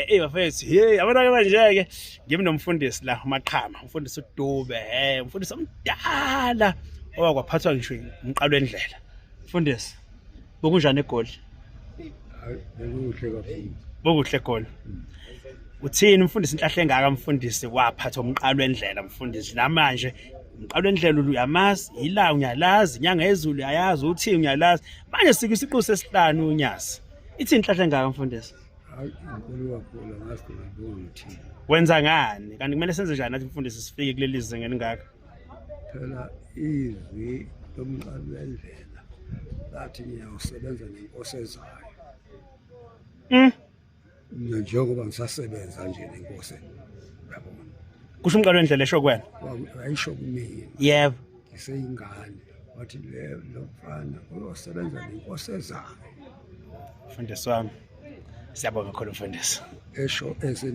bafethu yabona ke manje ke ngimi nomfundisi la uMaqhama umfundisi uDube umfundisi omdala owakwaphathwa ngisho umqalo wendlela mfundisi bokunjani eGoli Bekuhle kakhulu. bokuhle eGoli uthini umfundisi inhlahle engaka mfundisi waphathwa umqalo wendlela mfundisi namanje umqalo wendlela uyamazi ila unyalazi inyanga yezulu ayazi uthi unyalazi manje sikisiqu sesihlanu unyasi ithi inhlahle engaka mfundisi Hayi inkulu kakhulu ngathi ngibona uthini. wenza ngani kanti kumele senze njani nathi mfundisi sifike kuleli zinga lengaka Phela izwi lomqalo wendlela lathi ngiyawusebenza nenkosi ezayo. Njengoba ngisasebenza nje nenkosi yabona. kusho umqalo wendlela esho kwena Ayisho kumina. yebo Ngiseyingane wathi lo mfana uyosebenza nenkosi ezayo. mfundisi wami siyabonga kakhulu mfundisi Esho eseni